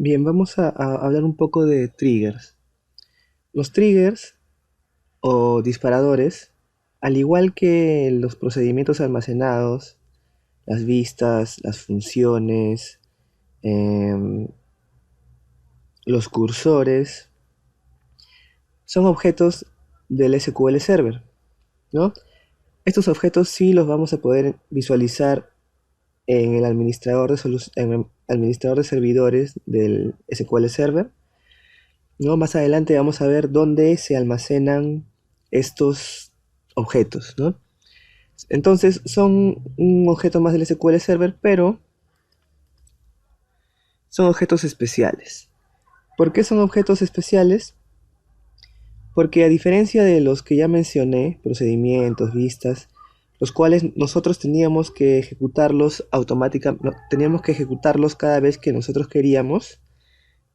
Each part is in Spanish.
Bien, vamos a hablar un poco de triggers. Los triggers o disparadores, al igual que los procedimientos almacenados, las vistas, las funciones, em, los cursores, son objetos del SQL Server, ¿no? Estos objetos sí los vamos a poder visualizar en el en el administrador de servidores del SQL Server, ¿no? Más adelante vamos a ver dónde se almacenan estos objetos, ¿no? Entonces son un objeto más del SQL Server, pero son objetos especiales. ¿Por qué son objetos especiales? Porque a diferencia de los que ya mencioné, procedimientos, vistas, los cuales nosotros teníamos que ejecutarlos automáticamente, no, teníamos que ejecutarlos cada vez que nosotros queríamos,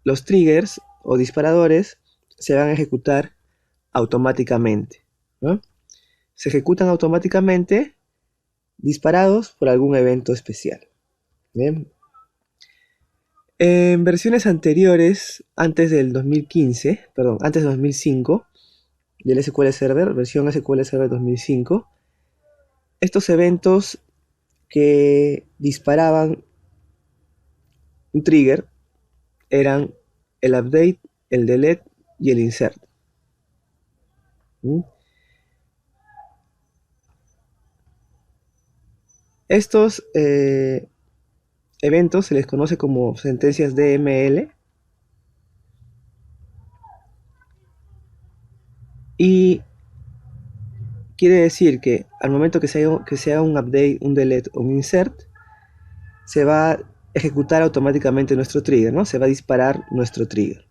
los triggers o disparadores se van a ejecutar automáticamente, ¿no? Se ejecutan automáticamente disparados por algún evento especial. Bien. En versiones anteriores, antes del 2005, del SQL Server, versión SQL Server 2005, estos eventos que disparaban un trigger eran el update, el delete y el insert. ¿Mm? Estos eventos se les conoce como sentencias DML y quiere decir que al momento que se haga un update, un delete o un insert, se va a ejecutar automáticamente nuestro trigger, ¿no? Se va a disparar nuestro trigger.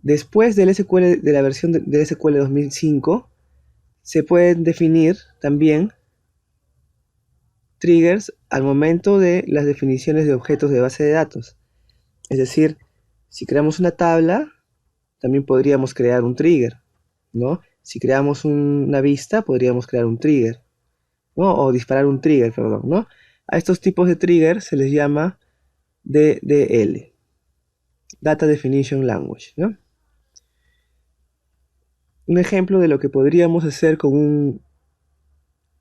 Después del SQL, de la versión del SQL 2005, se pueden definir también triggers al momento de las definiciones de objetos de base de datos. Es decir, si creamos una tabla, también podríamos crear un trigger, ¿no? Si creamos una vista, podríamos crear un trigger, ¿no? O disparar un trigger, perdón, ¿no? A estos tipos de triggers se les llama DDL, Data Definition Language, ¿no? Un ejemplo de lo que podríamos hacer con un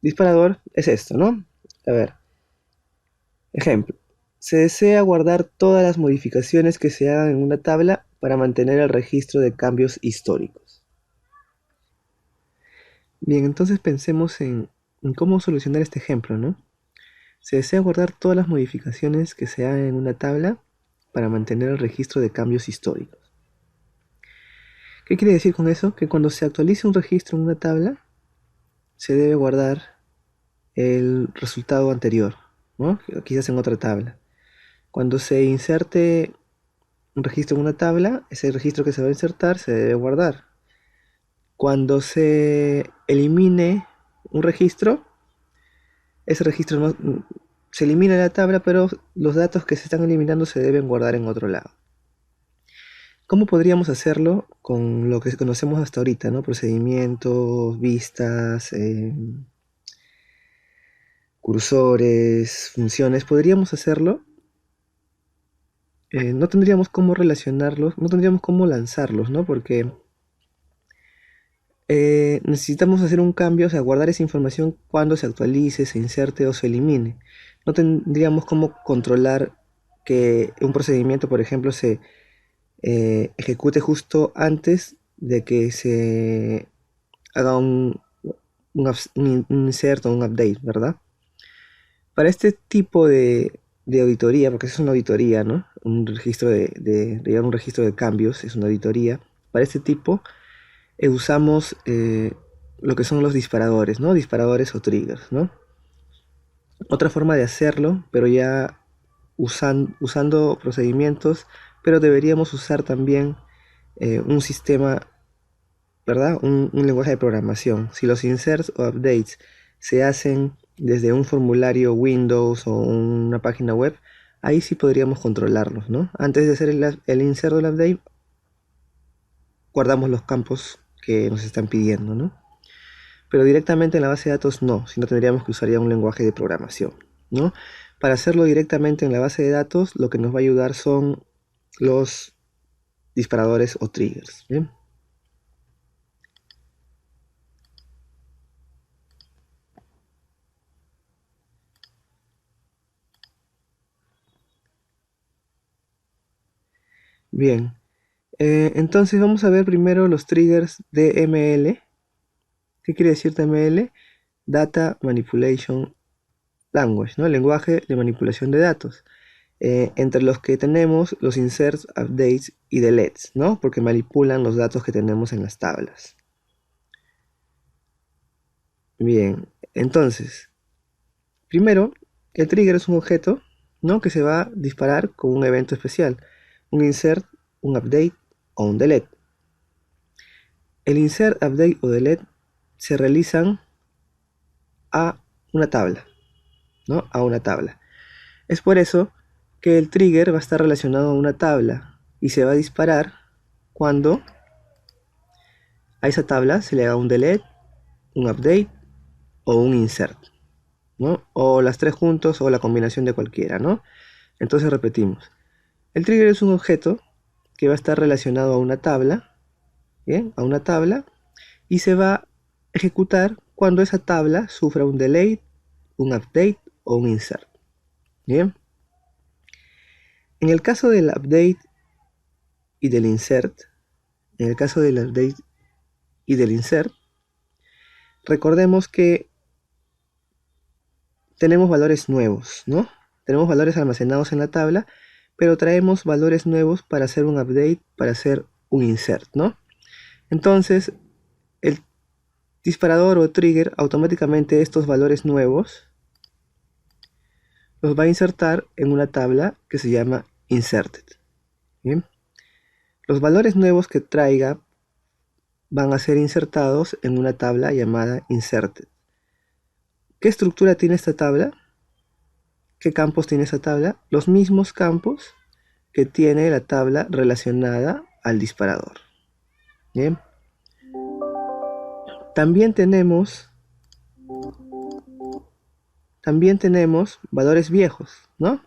disparador es esto, ¿no? A ver, ejemplo. Se desea guardar todas las modificaciones que se hagan en una tabla para mantener el registro de cambios históricos. Bien, entonces pensemos en cómo solucionar este ejemplo, ¿no? Se desea guardar todas las modificaciones que se hagan en una tabla para mantener el registro de cambios históricos. ¿Qué quiere decir con eso? Que cuando se actualice un registro en una tabla, se debe guardar el resultado anterior, ¿no? Quizás en otra tabla. Cuando se inserte un registro en una tabla, ese registro que se va a insertar se debe guardar. Cuando se elimine un registro, ese registro no, se elimina de la tabla, pero los datos que se están eliminando se deben guardar en otro lado. ¿Cómo podríamos hacerlo con lo que conocemos hasta ahorita, ¿no? Procedimientos, vistas, cursores, funciones. Podríamos hacerlo. No tendríamos cómo relacionarlos, no tendríamos cómo lanzarlos, ¿no? Porque necesitamos hacer un cambio, o sea, guardar esa información cuando se actualice, se inserte o se elimine. No tendríamos cómo controlar que un procedimiento, por ejemplo, se ejecute justo antes de que se haga un insert o un update, ¿verdad? Para este tipo de auditoría, porque eso es una auditoría, ¿no? Un registro de llevar un registro de cambios es una auditoría. Para este tipo usamos lo que son los disparadores, ¿no? Disparadores o triggers, ¿no? Otra forma de hacerlo, pero ya usando procedimientos, pero deberíamos usar también un sistema, ¿verdad? Un lenguaje de programación. Si los inserts o updates se hacen desde un formulario Windows o una página web, ahí sí podríamos controlarlos, ¿no? Antes de hacer el insert o el update, guardamos los campos que nos están pidiendo, ¿no? Pero directamente en la base de datos no, sino tendríamos que usar ya un lenguaje de programación, ¿no? Para hacerlo directamente en la base de datos, lo que nos va a ayudar son los disparadores o triggers. ¿Bien? Bien. Entonces vamos a ver primero los triggers DML. ¿Qué quiere decir DML? Data Manipulation Language, ¿no? Lenguaje de manipulación de datos. Entre los que tenemos los inserts, updates y deletes, ¿no? Porque manipulan los datos que tenemos en las tablas. Bien, entonces, primero, el trigger es un objeto, ¿no? Que se va a disparar con un evento especial. Un insert, un update o un delete. El insert, update o delete se realizan a una tabla, ¿no? A una tabla. Es por eso que el trigger va a estar relacionado a una tabla y se va a disparar cuando a esa tabla se le haga un delete, un update o un insert, ¿no? O las tres juntos o la combinación de cualquiera, ¿no? Entonces repetimos. El trigger es un objeto que va a estar relacionado a una tabla, ¿bien? A una tabla y se va a ejecutar cuando esa tabla sufra un delete, un update o un insert, ¿bien? En el caso del update y del insert, en el caso del update y del insert, recordemos que tenemos valores nuevos, ¿no? Tenemos valores almacenados en la tabla, pero traemos valores nuevos para hacer un update, para hacer un insert, ¿no? Entonces, el disparador o trigger automáticamente estos valores nuevos los va a insertar en una tabla que se llama inserted. ¿Bien? Los valores nuevos que traiga van a ser insertados en una tabla llamada inserted. ¿Qué estructura tiene esta tabla? ¿Qué campos tiene esta tabla? Los mismos campos que tiene la tabla relacionada al disparador. Bien. También tenemos valores viejos, ¿no?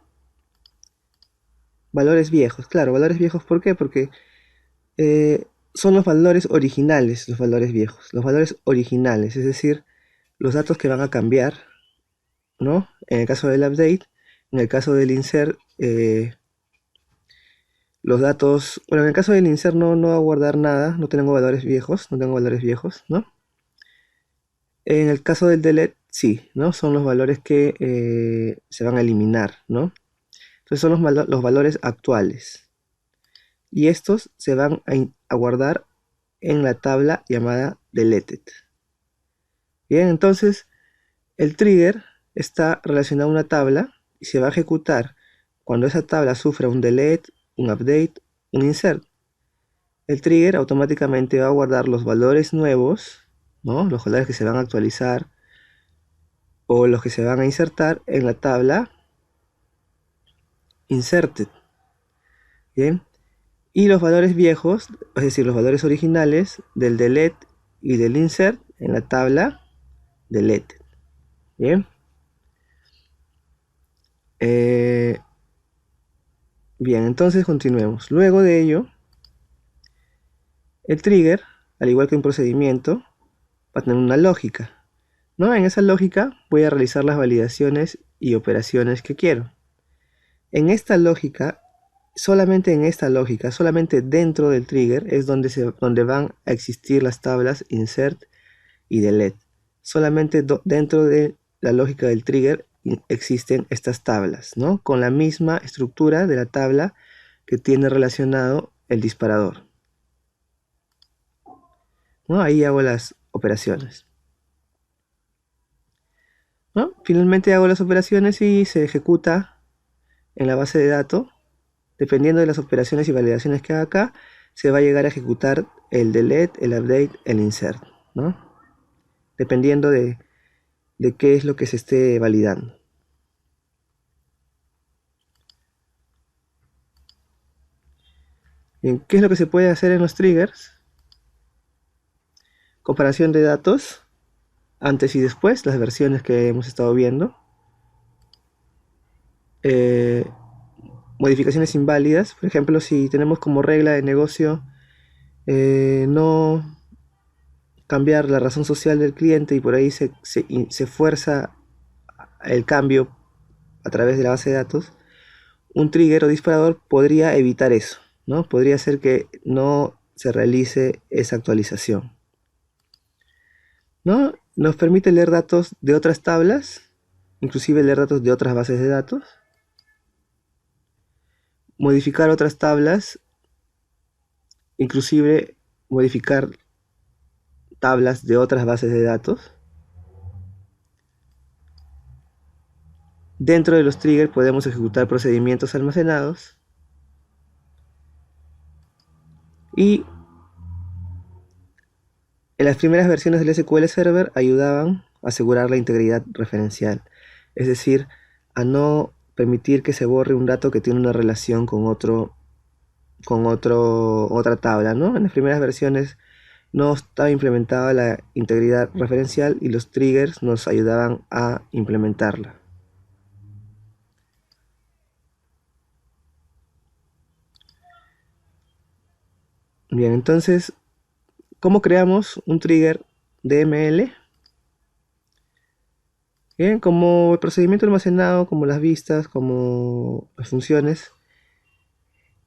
Valores viejos, claro, valores viejos, ¿por qué? Porque son los valores originales, los valores viejos, los valores originales, es decir, los datos que van a cambiar, ¿no? En el caso del update, en el caso del insert, los datos, bueno, en el caso del insert no va a guardar nada, no tengo valores viejos, ¿no? En el caso del delete, sí, ¿no? Son los valores que se van a eliminar, ¿no? Entonces son los valores actuales. Y estos se van a guardar en la tabla llamada deleted. Bien, entonces el trigger está relacionado a una tabla y se va a ejecutar cuando esa tabla sufra un delete, un update, un insert. El trigger automáticamente va a guardar los valores nuevos, ¿no? Los valores que se van a actualizar o los que se van a insertar en la tabla inserted. Bien. Y los valores viejos, es decir, los valores originales del delete y del insert en la tabla deleted. Bien. Bien, entonces continuemos. Luego de ello, el trigger, al igual que un procedimiento, va a tener una lógica, ¿no? En esa lógica voy a realizar las validaciones y operaciones que quiero. En esta lógica, solamente dentro del trigger es donde van a existir las tablas insert y delete. Solamente dentro de la lógica del trigger existen estas tablas, ¿no? Con la misma estructura de la tabla que tiene relacionado el disparador, ¿no? Ahí hago las operaciones, ¿no? Finalmente hago las operaciones y se ejecuta en la base de datos. Dependiendo de las operaciones y validaciones que haga acá, se va a llegar a ejecutar el delete, el update, el insert, ¿no? Dependiendo de qué es lo que se esté validando. Bien, ¿qué es lo que se puede hacer en los triggers? Comparación de datos, antes y después, las versiones que hemos estado viendo. eh, modificaciones inválidas. Por ejemplo, si tenemos como regla de negocio no cambiar la razón social del cliente y por ahí se fuerza el cambio a través de la base de datos, un trigger o disparador podría evitar eso, ¿no? Podría hacer que no se realice esa actualización, ¿no? Nos permite leer datos de otras tablas, inclusive leer datos de otras bases de datos, modificar otras tablas, inclusive modificar tablas de otras bases de datos. Dentro de los triggers podemos ejecutar procedimientos almacenados y en las primeras versiones del SQL Server ayudaban a asegurar la integridad referencial, es decir, a no permitir que se borre un dato que tiene una relación otra tabla, ¿no? En las primeras versiones no estaba implementada la integridad referencial y los triggers nos ayudaban a implementarla. Bien, entonces, ¿cómo creamos un trigger DML? Bien, como el procedimiento almacenado, como las vistas, como las funciones,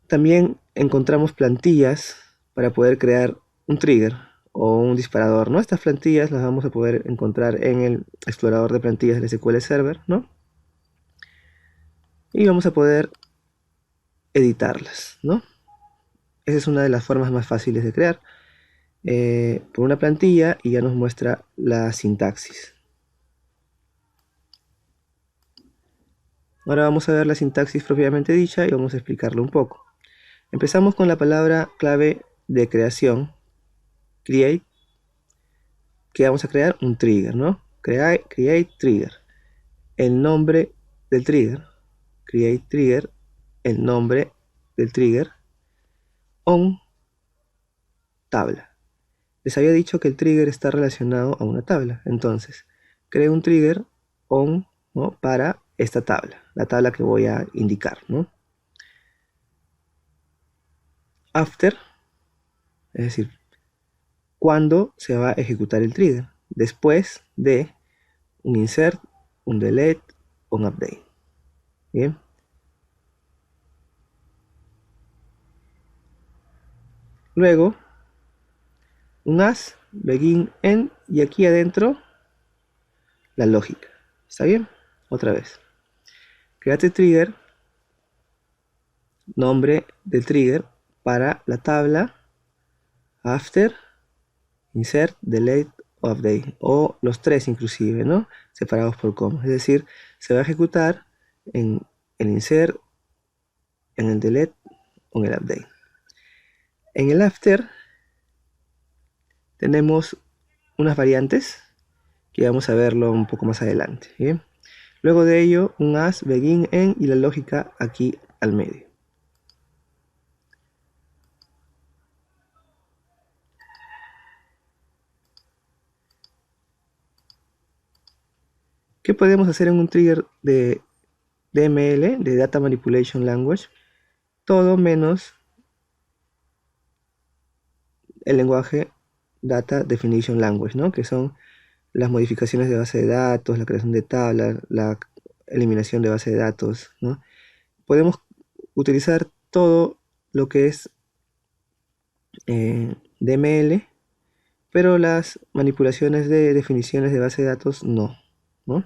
también encontramos plantillas para poder crear un trigger o un disparador, ¿no? Estas plantillas las vamos a poder encontrar en el explorador de plantillas del SQL Server, ¿no? Y vamos a poder editarlas, ¿no? Esa es una de las formas más fáciles de crear. Por una plantilla y ya nos muestra la sintaxis. Ahora vamos a ver la sintaxis propiamente dicha y vamos a explicarlo un poco. Empezamos con la palabra clave de creación, create, que vamos a crear un trigger, ¿no? Create trigger. El nombre del trigger, create trigger, el nombre del trigger, on tabla. Les había dicho que el trigger está relacionado a una tabla. Entonces, creo un trigger on, ¿no? Para esta tabla, la tabla que voy a indicar, ¿no? After, es decir, cuándo se va a ejecutar el trigger. Después de un insert, un delete, un update. Bien. Luego, un as, begin, end, y aquí adentro la lógica. ¿Está bien? Otra vez. Create trigger, nombre del trigger para la tabla after, insert, delete, update. O los tres inclusive, ¿no? Separados por coma. Es decir, se va a ejecutar en el insert, en el delete o en el update. En el after tenemos unas variantes que vamos a verlo un poco más adelante. ¿Bien? Luego de ello, un as, begin, end y la lógica aquí al medio. ¿Qué podemos hacer en un trigger de DML, de Data Manipulation Language? Todo menos el lenguaje Data Definition Language, ¿no? Que son las modificaciones de base de datos, la creación de tablas, la eliminación de base de datos, ¿no? Podemos utilizar todo lo que es DML, pero las manipulaciones de definiciones de base de datos no, ¿no?